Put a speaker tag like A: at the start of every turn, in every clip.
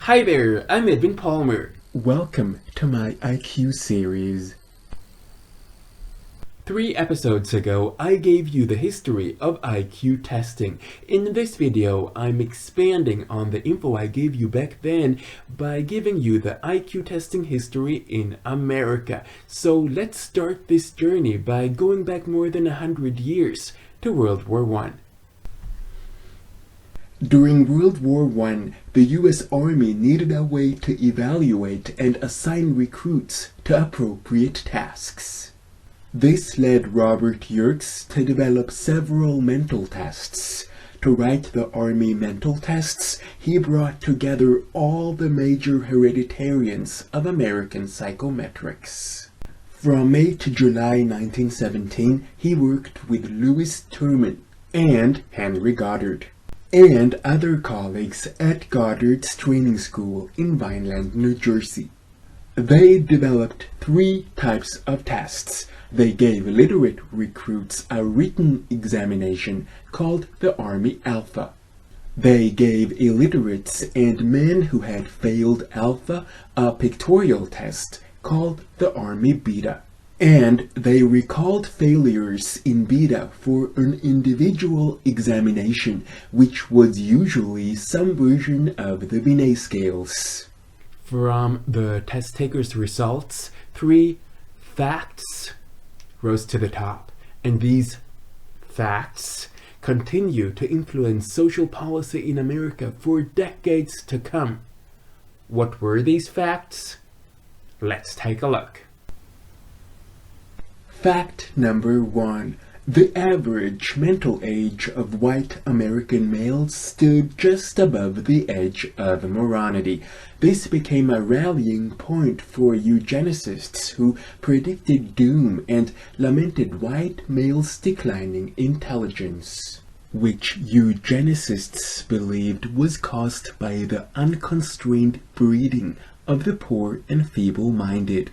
A: Hi there, I'm Edwin Palmer.
B: Welcome to my IQ series.
A: 3 episodes ago, I gave you the history of IQ testing. In this video, I'm expanding on the info I gave you back then by giving you the IQ testing history in America. So let's start this journey by going back more than 100 years to World War I.
B: During World War I, the U.S. Army needed a way to evaluate and assign recruits to appropriate tasks. This led Robert Yerkes to develop several mental tests. To write the Army mental tests, he brought together all the major hereditarians of American psychometrics. From May to July 1917, he worked with Louis Terman and Henry Goddard and other colleagues at Goddard's training school in Vineland, New Jersey. They developed 3 types of tests. They gave literate recruits a written examination called the Army Alpha. They gave illiterates and men who had failed Alpha a pictorial test called the Army Beta. And they recalled failures in Beta for an individual examination, which was usually some version of the Binet scales.
A: From the test takers' results, 3 facts rose to the top, and these facts continue to influence social policy in America for decades to come. What were these facts? Let's take a look.
B: Fact number 1. The average mental age of white American males stood just above the edge of morality. This became a rallying point for eugenicists who predicted doom and lamented white males' declining intelligence, which eugenicists believed was caused by the unconstrained breeding of the poor and feeble-minded,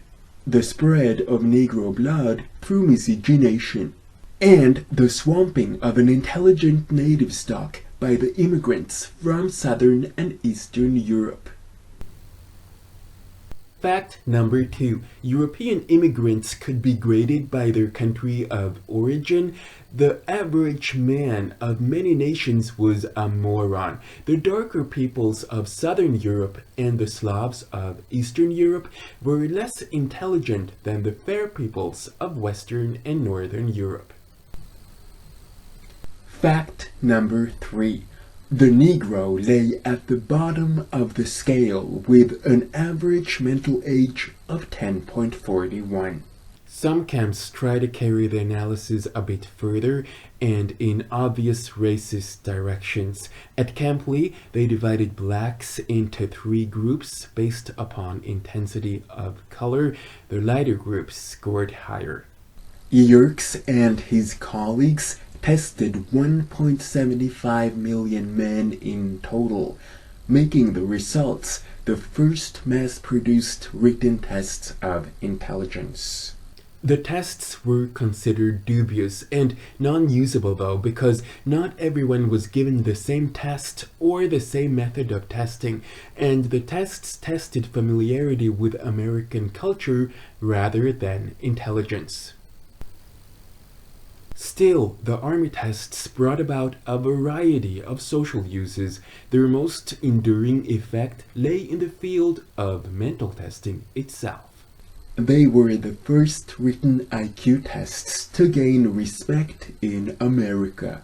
B: the spread of Negro blood through miscegenation, and the swamping of an intelligent native stock by the immigrants from Southern and Eastern Europe.
A: Fact number 2. European immigrants could be graded by their country of origin. The average man of many nations was a moron. The darker peoples of Southern Europe and the Slavs of Eastern Europe were less intelligent than the fair peoples of Western and Northern Europe.
B: Fact number 3. The Negro lay at the bottom of the scale with an average mental age of 10.41.
A: Some camps try to carry the analysis a bit further and in obvious racist directions. At Camp Lee, they divided blacks into 3 groups based upon intensity of color. The lighter groups scored higher.
B: Yerkes and his colleagues tested 1.75 million men in total, making the results the first mass-produced written tests of intelligence.
A: The tests were considered dubious and non-usable though, because not everyone was given the same test or the same method of testing, and the tests tested familiarity with American culture rather than intelligence. Still, the Army tests brought about a variety of social uses. Their most enduring effect lay in the field of mental testing itself.
B: They were the first written IQ tests to gain respect in America,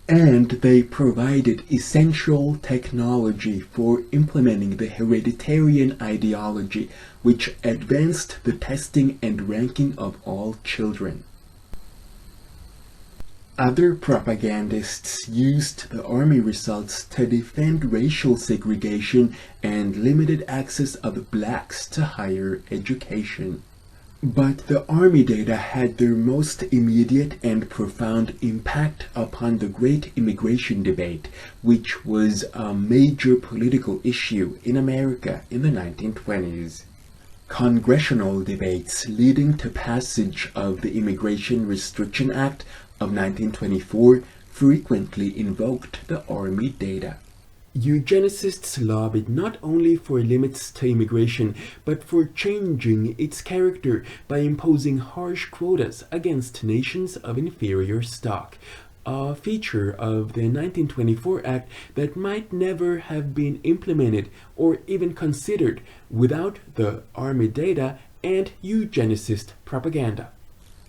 B: and they provided essential technology for implementing the hereditarian ideology, which advanced the testing and ranking of all children. Other propagandists used the Army results to defend racial segregation and limited access of blacks to higher education. But the Army data had their most immediate and profound impact upon the Great Immigration Debate, which was a major political issue in America in the 1920s. Congressional debates leading to passage of the Immigration Restriction Act of 1924 frequently invoked the Army data.
A: Eugenicists lobbied not only for limits to immigration, but for changing its character by imposing harsh quotas against nations of inferior stock, a feature of the 1924 Act that might never have been implemented or even considered without the Army data and eugenicist propaganda.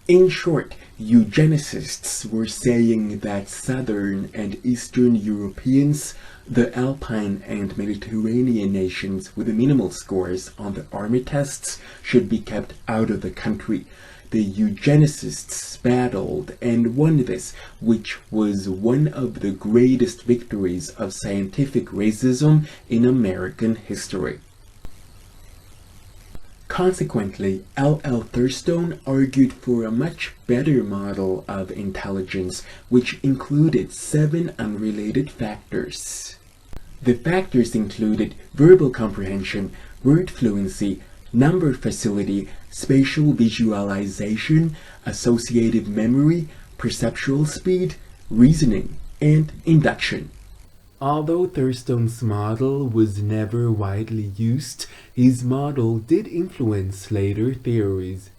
B: In short, eugenicists were saying that Southern and Eastern Europeans, the Alpine and Mediterranean nations with minimal scores on the army tests, should be kept out of the country. The eugenicists battled and won this, which was one of the greatest victories of scientific racism in American history. Consequently, L.L. Thurstone argued for a much better model of intelligence, which included 7 unrelated factors. The factors included verbal comprehension, word fluency, number facility, spatial visualization, associative memory, perceptual speed, reasoning, and induction.
A: Although Thurstone's model was never widely used, his model did influence later theories.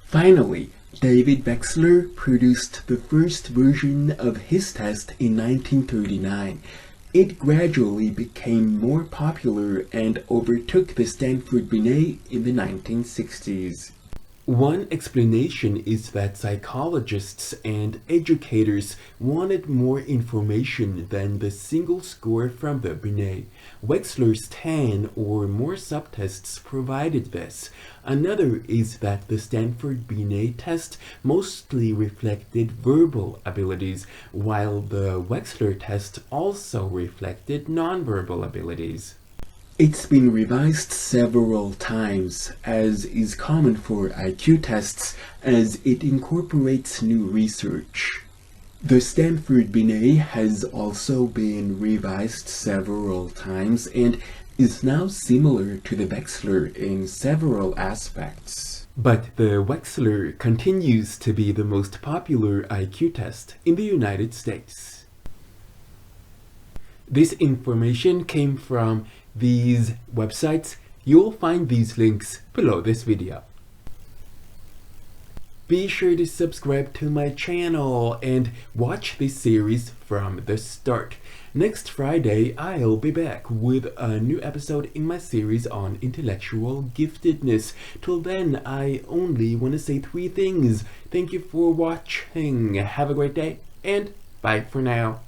B: Finally, David Wechsler produced the first version of his test in 1939. It gradually became more popular and overtook the Stanford-binet in the 1960s.
A: One explanation is that psychologists and educators wanted more information than the single score from the Binet. Wechsler's 10 or more subtests provided this. Another is that the Stanford-Binet test mostly reflected verbal abilities, while the Wechsler test also reflected nonverbal abilities.
B: It's been revised several times, as is common for IQ tests, as it incorporates new research. The Stanford-Binet has also been revised several times and is now similar to the Wechsler in several aspects.
A: But the Wechsler continues to be the most popular IQ test in the United States. This information came from these websites. You'll find these links below this video. Be sure to subscribe to my channel and watch this series from the start. Next Friday, I'll be back with a new episode in my series on intellectual giftedness. Till then, I only want to say 3 things. Thank you for watching, have a great day, and bye for now.